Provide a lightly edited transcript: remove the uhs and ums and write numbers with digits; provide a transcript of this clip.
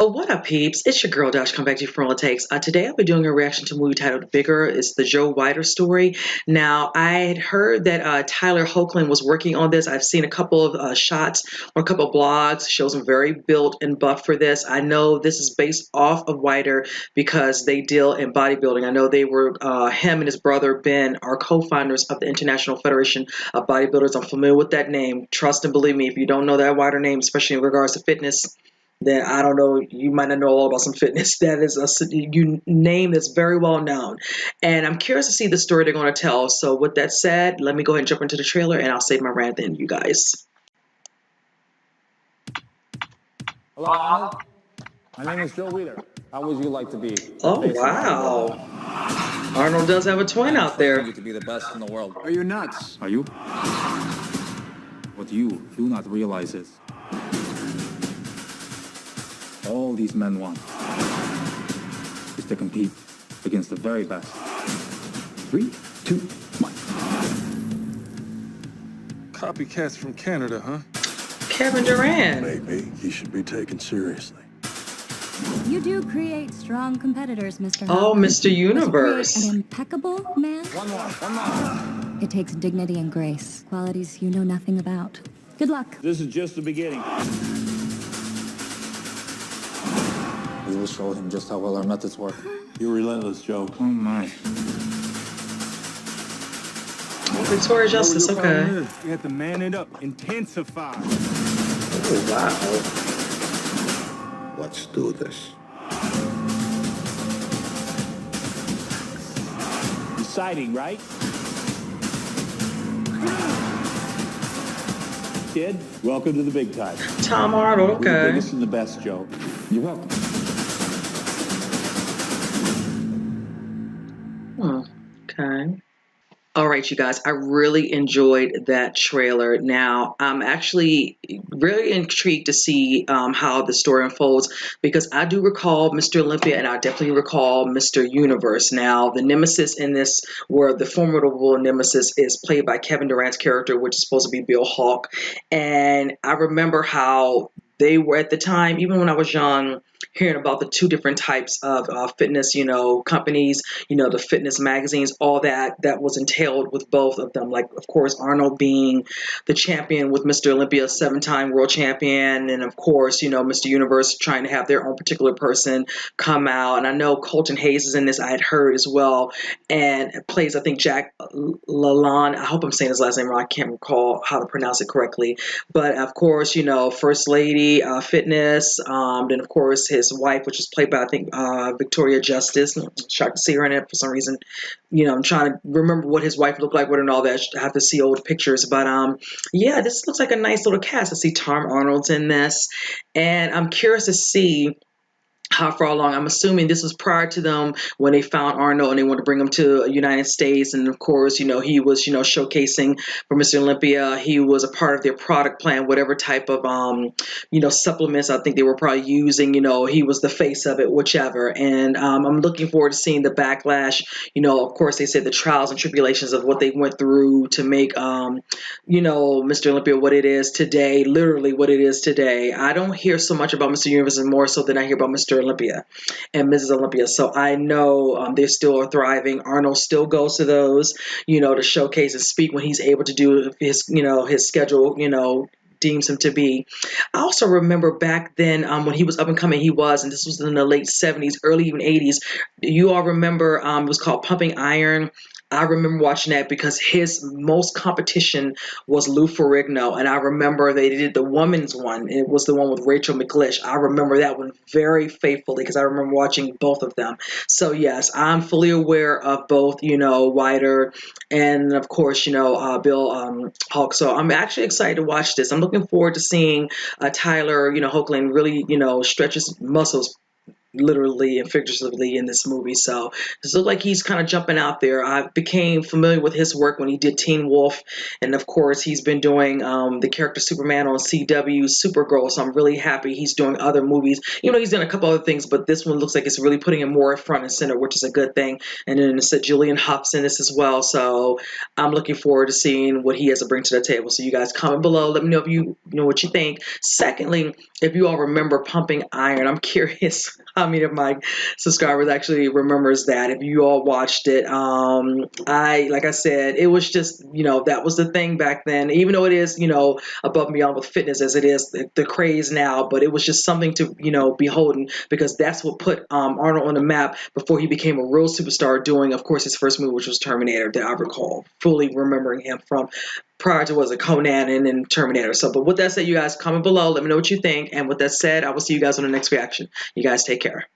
Oh, what up, peeps? It's your girl, Dash. Come back to you from all it takes. Today, I'll be doing a reaction to a movie titled Bigger. It's the Joe Weider story. Now, I had heard that Tyler Hoechlin was working on this. I've seen a couple of shots or a couple of blogs. Shows him very built and buff for this. I know this is based off of Weider because they deal in bodybuilding. I know they were, him and his brother Ben are co-founders of the International Federation of Bodybuilders. I'm familiar with that name. Trust and believe me, if you don't know that Weider name, especially in regards to fitness, then I don't know, you might not know all about some fitness. That is name that's very well known. And I'm curious to see the story they're going to tell. So with that said, let me go ahead and jump into the trailer and I'll save my rant then, you guys. Hello, Arnold. My name is Joe Weider. How would you like to be? Oh, wow. Arnold does have a twin out there. You to be the best in the world. Are you nuts? Are you? What you do not realize is all these men want is to compete against the very best. 3, 2, 1. Copycats from Canada, huh? Kevin Durant. Maybe he should be taken seriously. You do create strong competitors, Mr. Oh, Hoffman. Mr. Universe. An impeccable man. One more. It takes dignity and grace, qualities you know nothing about. Good luck. This is just the beginning. We will show him just how well our methods work. You're relentless, Joe. Oh my. Victoria Justice, okay. You have to man it up, intensify. Oh, wow. Let's do this. Exciting, right? Kid, welcome to the big time. Tom Arnold, We're the okay. biggest and the best, Joe. You're welcome. Okay. All right, you guys, I really enjoyed that trailer. Now, I'm actually really intrigued to see how the story unfolds because I do recall Mr. Olympia and I definitely recall Mr. Universe. Now, the nemesis in this, where the formidable nemesis is played by Kevin Durant's character, which is supposed to be Bill Hawk. And I remember how they were at the time, even when I was young, hearing about the two different types of fitness, companies, the fitness magazines, all that was entailed with both of them. Like, of course, Arnold being the champion with Mr. Olympia, 7-time world champion. And of course, Mr. Universe trying to have their own particular person come out. And I know Colton Hayes is in this, I had heard as well. And plays, I think, Jack LaLanne. I hope I'm saying his last name wrong. I can't recall how to pronounce it correctly. But of course, First Lady, Fitness. Then, of course, his wife, which is played by, I think, Victoria Justice. I'm shocked to see her in it for some reason. I'm trying to remember what his wife looked like with her and all that. I have to see old pictures. But yeah, this looks like a nice little cast. I see Tom Arnold's in this. And I'm curious to see how far along. I'm assuming this was prior to them when they found Arnold and they wanted to bring him to the United States. And of course, he was, showcasing for Mr. Olympia. He was a part of their product plan, whatever type of, supplements I think they were probably using. He was the face of it, whichever. And I'm looking forward to seeing the backlash. Of course, they said the trials and tribulations of what they went through to make, Mr. Olympia what it is today, literally what it is today. I don't hear so much about Mr. Universe more so than I hear about Mr. Olympia and Mrs. Olympia. So I know they still are thriving. Arnold still goes to those, to showcase and speak when he's able to do his, his schedule, deems him to be. I also remember back then when he was up and coming, and this was in the late 70s, early even 80s. You all remember it was called Pumping Iron. I remember watching that because his most competition was Lou Ferrigno. And I remember they did the women's one. It was the one with Rachel McLish. I remember that one very faithfully because I remember watching both of them. So yes, I'm fully aware of both, Weider and of course, Bill Hawk. So I'm actually excited to watch this. I'm looking forward to seeing Tyler, Hoechlin really, stretch his muscles literally and figuratively in this movie. So it looks like he's kind of jumping out there. I became familiar with his work when he did Teen Wolf, and of course he's been doing the character Superman on CW, Supergirl. So I'm really happy he's doing other movies. He's done a couple other things, but this one looks like it's really putting him more front and center, which is a good thing. And then it's Julian Hough in this as well. So I'm looking forward to seeing what he has to bring to the table. So you guys comment below. Let me know if you know what you think. Secondly, if you all remember Pumping Iron, I'm curious how many of my subscribers actually remembers that. If you all watched it, like I said, it was just, that was the thing back then, even though it is, above and beyond with fitness as it is the craze now, but it was just something to, beholden, because that's what put Arnold on the map before he became a real superstar, doing, of course, his first movie, which was Terminator, that I recall fully remembering him from. Prior to, was it Conan and then Terminator. So, but with that said, you guys comment below. Let me know what you think. And with that said, I will see you guys on the next reaction. You guys take care.